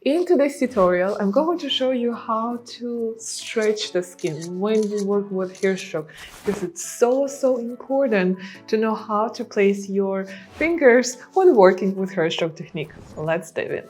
In today's tutorial, I'm going to show you how to stretch the skin when you work with hair stroke, because it's so important to know how to place your fingers when working with hair stroke technique. Let's dive in.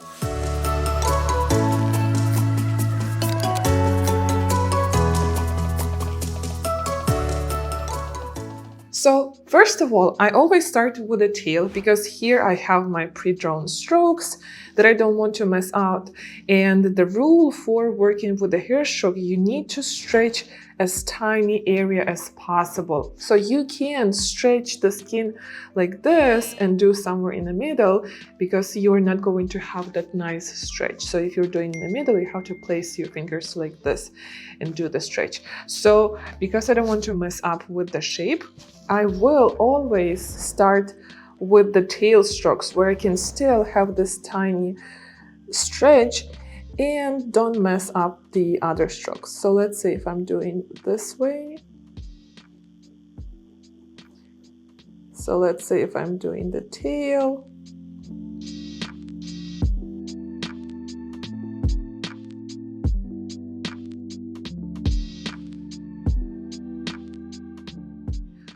So first of all, I always start with the tail because here I have my pre-drawn strokes that I don't want to mess out. And the rule for working with the hair stroke, you need to stretch as tiny area as possible. So you can stretch the skin like this and do somewhere in the middle because you're not going to have that nice stretch. So if you're doing in the middle, you have to place your fingers like this and do the stretch. So because I don't want to mess up with the shape, I will always start with the tail strokes where I can still have this tiny stretch and don't mess up the other strokes. So let's say if I'm doing this way. So let's say if I'm doing the tail.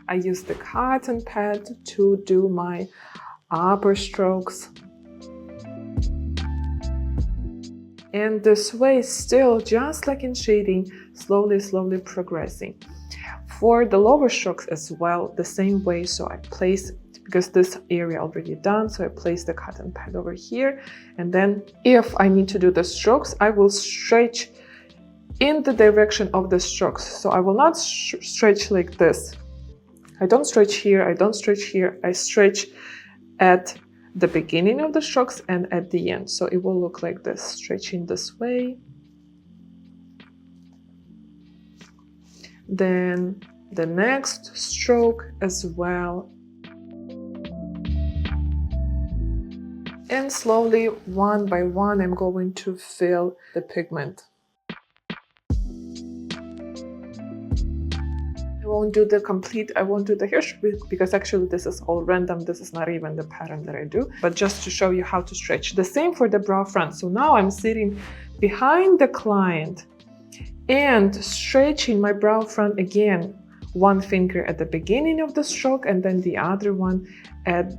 I use the cotton pad to do my upper strokes. And this way, still, just like in shading, slowly progressing. For the lower strokes as well, the same way. So I place, because this area already done, so I place the cotton pad over here. And then if I need to do the strokes, I will stretch in the direction of the strokes. So I will not stretch like this. I don't stretch here, I don't stretch here, I stretch at the beginning of the strokes and at the end. So it will look like this, stretching this way. Then the next stroke as well. And slowly, one by one, I'm going to fill the pigment. I won't do the hair stroke because actually this is all random. This is not even the pattern that I do, but just to show you how to stretch. The same for the brow front. So now I'm sitting behind the client and stretching my brow front again. One finger at the beginning of the stroke and then the other one at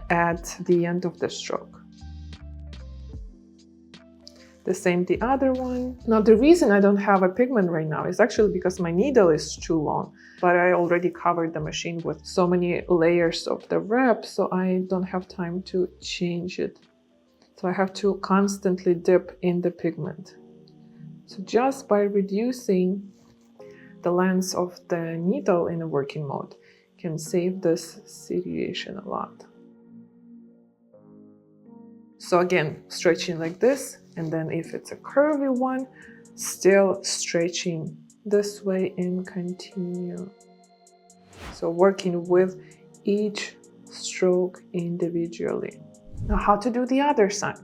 the end of the stroke. The same the other one. Now the reason I don't have a pigment right now is actually because my needle is too long, but I already covered the machine with so many layers of the wrap, so I don't have time to change it. So I have to constantly dip in the pigment. So just by reducing the length of the needle in the working mode can save this situation a lot. So again, stretching like this, and then if it's a curvy one, still stretching this way and continue. So working with each stroke individually. Now how to do the other side?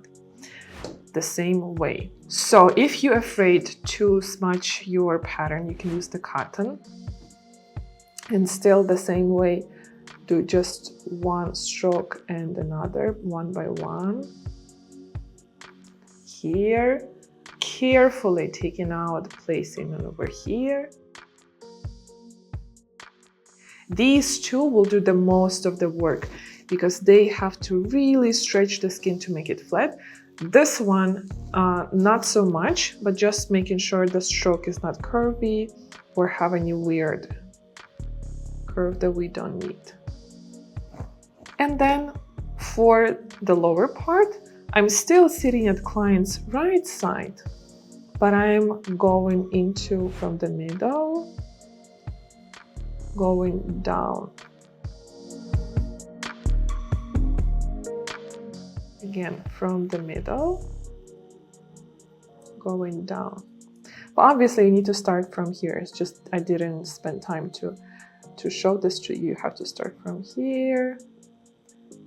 The same way. So if you're afraid to smudge your pattern, you can use the cotton. And still the same way, do just one stroke and another, one by one. Here, carefully taking out, placing it over here. These two will do the most of the work because they have to really stretch the skin to make it flat. This one, not so much, but just making sure the stroke is not curvy or have any weird curve that we don't need. And then for the lower part, I'm still sitting at client's right side, but I'm going into from the middle, going down. Again, from the middle, going down. But obviously you need to start from here. It's just I didn't spend time to show this to you. You have to start from here.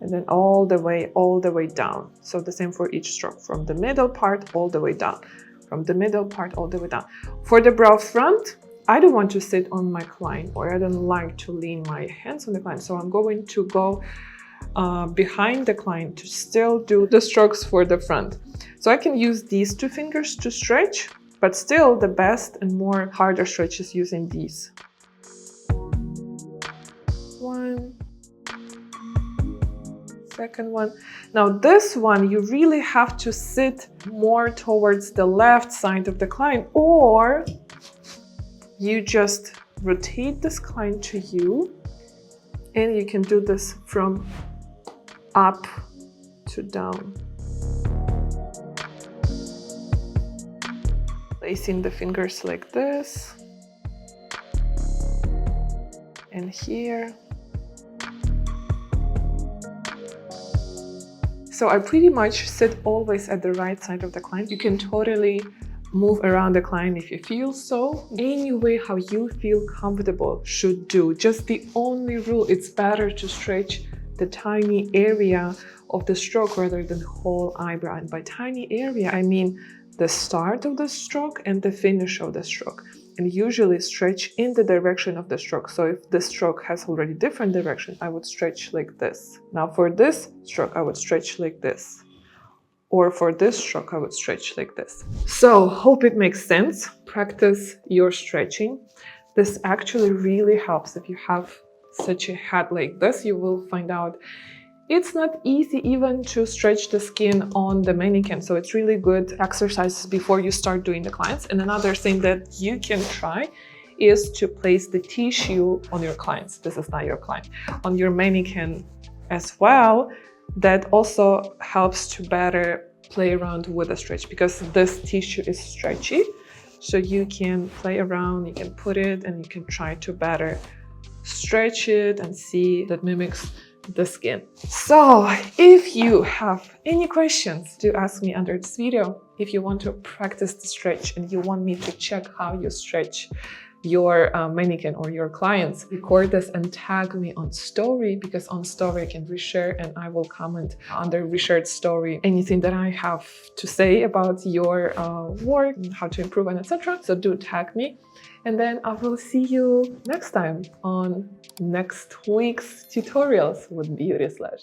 And then all the way down. So the same for each stroke, from the middle part all the way down, from the middle part all the way down. For the brow front, I don't want to sit on my client, or I don't like to lean my hands on the client. So I'm going to go behind the client to still do the strokes for the front. So I can use these two fingers to stretch, but still the best and more harder stretch is using these. One, second one. Now this one, you really have to sit more towards the left side of the client, or you just rotate this client to you, and you can do this from up to down. Placing the fingers like this, and here. So I pretty much sit always at the right side of the client. You can totally move around the client if you feel so. Any way how you feel comfortable should do. Just the only rule, it's better to stretch the tiny area of the stroke rather than the whole eyebrow. And by tiny area, I mean the start of the stroke and the finish of the stroke. And usually stretch in the direction of the stroke. So if the stroke has already different direction, I would stretch like this. Now for this stroke, I would stretch like this. Or for this stroke, I would stretch like this. So hope it makes sense. Practice your stretching. This actually really helps. If you have such a head like this, you will find out it's not easy even to stretch the skin on the mannequin. So it's really good exercises before you start doing the clients. And another thing that you can try is to place the tissue on your clients. This is not your client. On your mannequin as well. That also helps to better play around with the stretch, because this tissue is stretchy. So you can play around, you can put it, and you can try to better stretch it and see that mimics the skin. So if you have any questions, do ask me under this video. If you want to practice the stretch and you want me to check how you stretch your mannequin or your clients, record this and tag me on story, because on story I can reshare and I will comment under reshared story anything that I have to say about your work, how to improve, and etc. So do tag me, and then I will see you next time on next week's tutorials with Beauty Slash.